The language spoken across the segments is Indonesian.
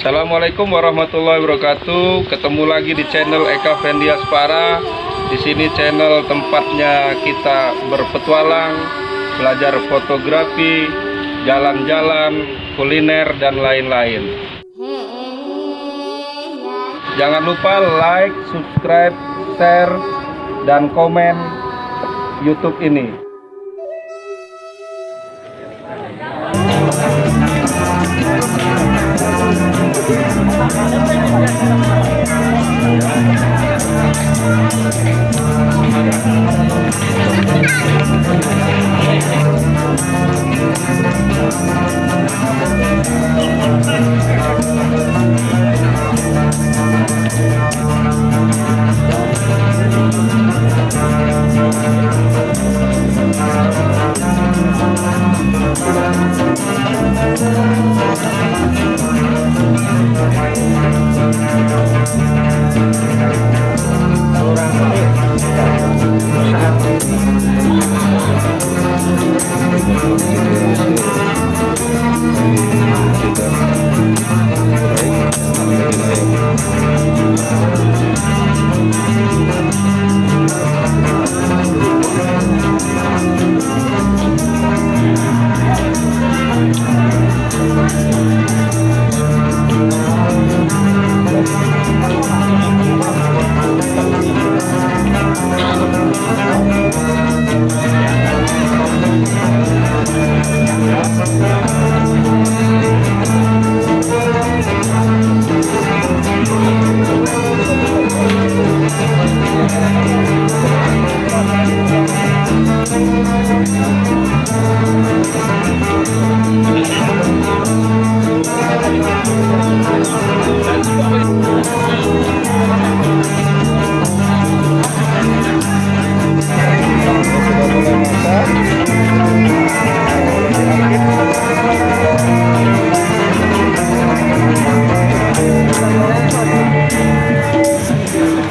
Assalamualaikum warahmatullahi wabarakatuh. Ketemu lagi di channel Eka Fendi Aspara. Di sini channel tempatnya kita berpetualang, belajar fotografi, jalan-jalan, kuliner dan lain-lain. Jangan lupa like, subscribe, share, dan komen YouTube ini.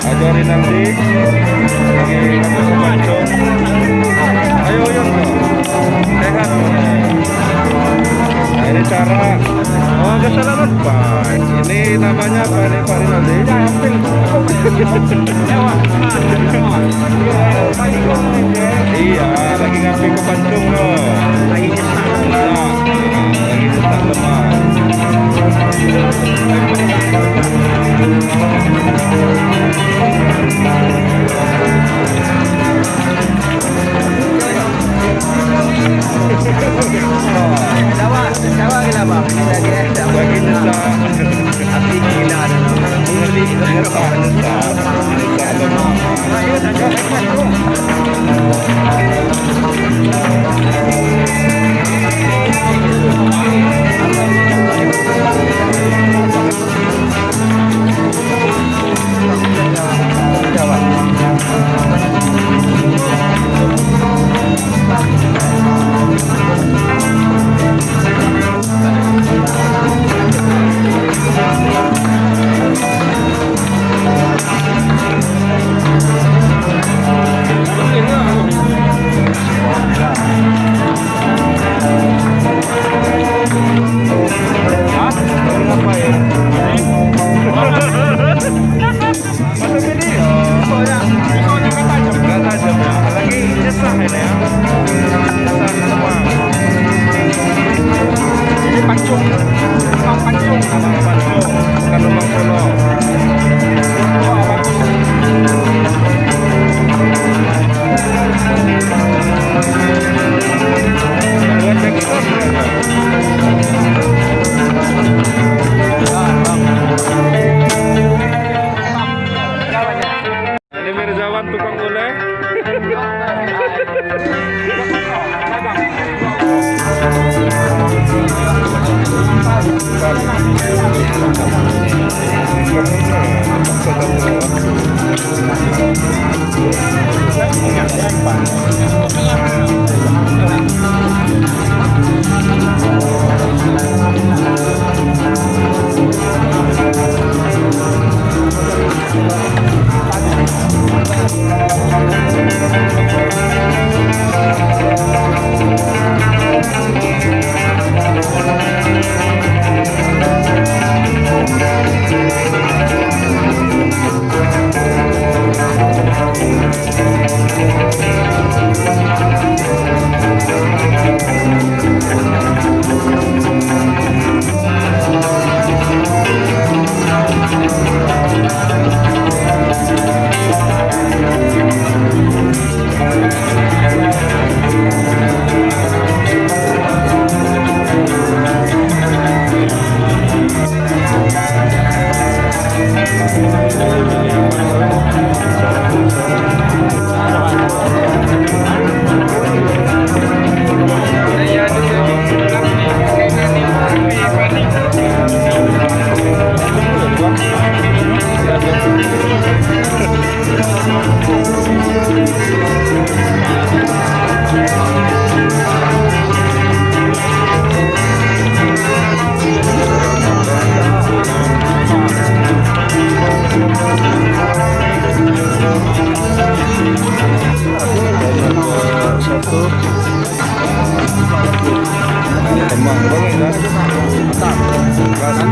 Ajarin nanti lagi ngambil pancung. Ayo yuk, sehat. Nah, ini cara. Oh, kesalahan Pak. Ini namanya apa nih Pak Rinaldi? Iya, lagi ngambil ke pancung loh. Lagi nyetak lemak. Tukang oleh.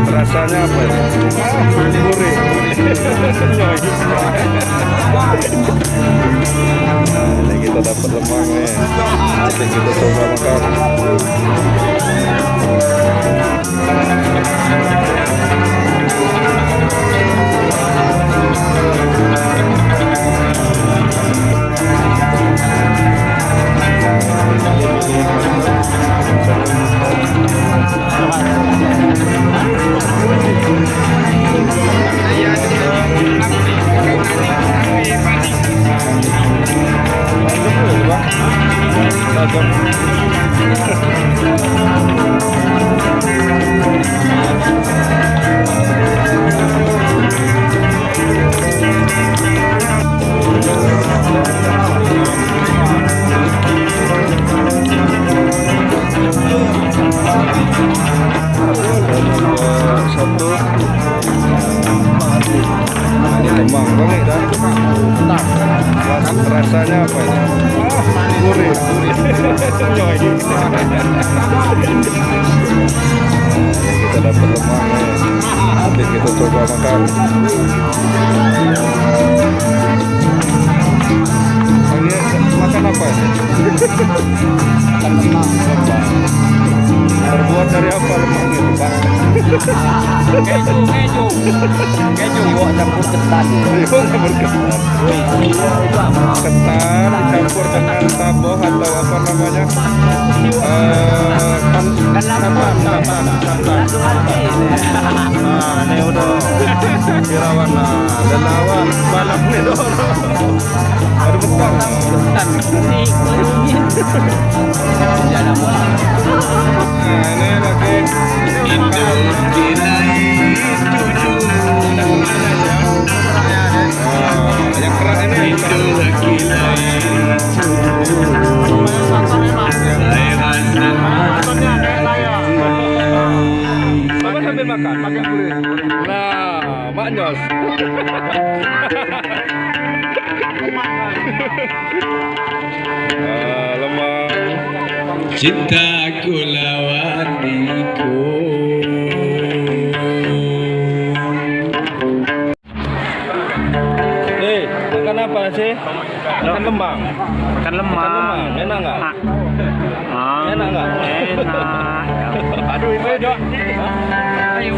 Rasanya apa ya? Gurih. Nah, ini kita dapat lemang nih. Nanti kita coba makan. Lemang banget kan? Rasanya apa ini? Gurih. Kita dapat lemang nih. Nanti kita coba makan. Ini makan apa ini? Makan lemang. Terbuat dari apa lemang itu, Pak? Keju buat campur ketan. Campur ketan. Ketan dicampur dengan taboh atau apa namanya? Santan. Nah, ini udah kirawan lelawan balap nih dong. Ada betul. Ketan. Nah, ini lagi yang keras ini Bapak sambil makan gurih. Nah, maknyos. Lemang. Cintaku lawaniku. Makan apa sih? Makan lemang. Makan lemang. Enak nggak? Enak nggak? Enak. Enak. Aduh, ini dok. Ayo.